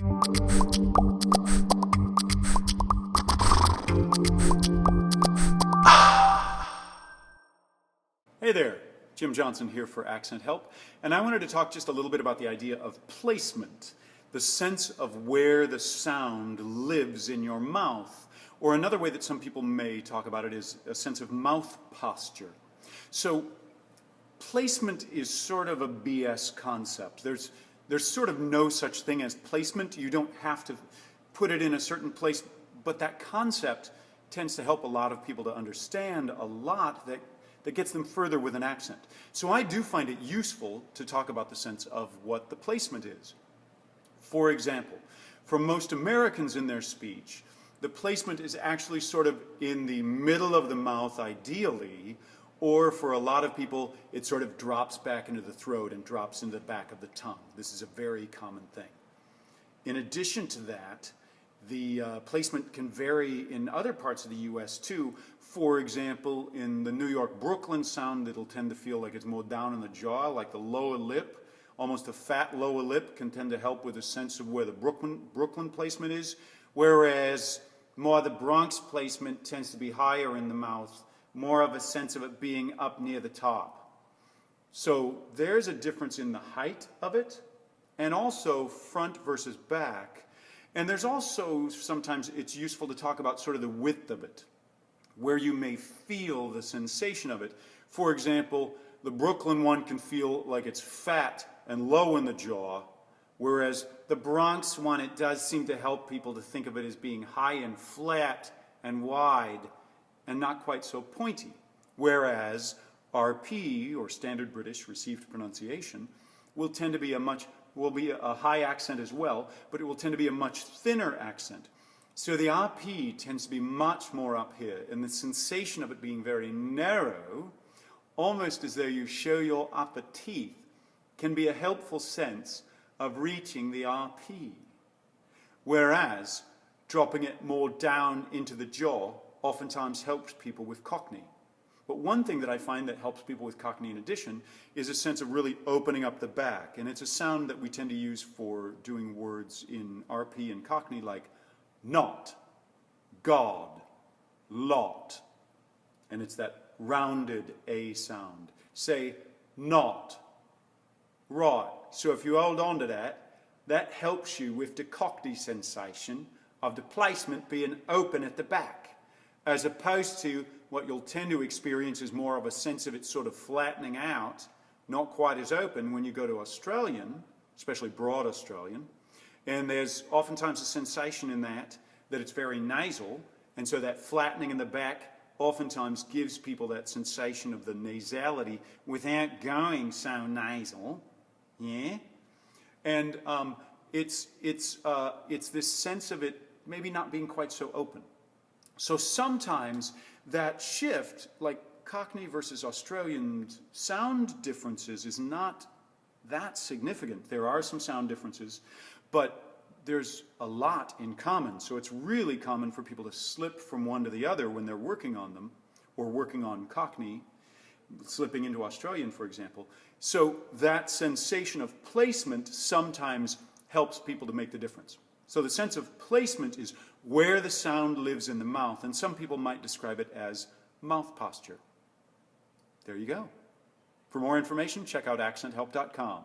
Hey there, Jim Johnson here for Accent Help, and I wanted to talk just a little bit about the idea of placement, the sense of where the sound lives in your mouth, or another way that some people may talk about it is a sense of mouth posture. So placement is sort of a BS concept. There's sort of no such thing as placement. You don't have to put it in a certain place, but that concept tends to help a lot of people to understand a lot that gets them further with an accent. So I do find it useful to talk about the sense of what the placement is. For example, for most Americans in their speech, the placement is actually sort of in the middle of the mouth ideally, or for a lot of people, it sort of drops back into the throat and drops into the back of the tongue. This is a very common thing. In addition to that, the placement can vary in other parts of the U.S. too. For example, in the New York Brooklyn sound, it'll tend to feel like it's more down in the jaw, like the lower lip. Almost a fat lower lip can tend to help with a sense of where the Brooklyn placement is, whereas more the Bronx placement tends to be higher in the mouth, more of a sense of it being up near the top. So there's a difference in the height of it, and also front versus back. And there's also, sometimes it's useful to talk about sort of the width of it, where you may feel the sensation of it. For example, the Brooklyn one can feel like it's fat and low in the jaw, whereas the Bronx one, it does seem to help people to think of it as being high and flat and wide and not quite so pointy. Whereas RP, or Standard British Received Pronunciation, will tend to be will be a high accent as well, but it will tend to be a much thinner accent. So the RP tends to be much more up here, and the sensation of it being very narrow, almost as though you show your upper teeth, can be a helpful sense of reaching the RP. Whereas dropping it more down into the jaw oftentimes helps people with Cockney. But one thing that I find that helps people with Cockney in addition is a sense of really opening up the back. And it's a sound that we tend to use for doing words in RP and Cockney like not, God, lot. And it's that rounded A sound. Say not, right. So if you hold on to that, that helps you with the Cockney sensation of the placement being open at the back, as opposed to what you'll tend to experience is more of a sense of it sort of flattening out, not quite as open when you go to Australian, especially broad Australian. And there's oftentimes a sensation in that it's very nasal, and so that flattening in the back oftentimes gives people that sensation of the nasality without going so nasal, yeah? And it's this sense of it maybe not being quite so open. So sometimes that shift, like Cockney versus Australian sound differences, is not that significant. There are some sound differences, but there's a lot in common. So it's really common for people to slip from one to the other when they're working on them, or working on Cockney, slipping into Australian, for example. So that sensation of placement sometimes helps people to make the difference. So the sense of placement is where the sound lives in the mouth, and some people might describe it as mouth posture. There you go. For more information, check out accenthelp.com.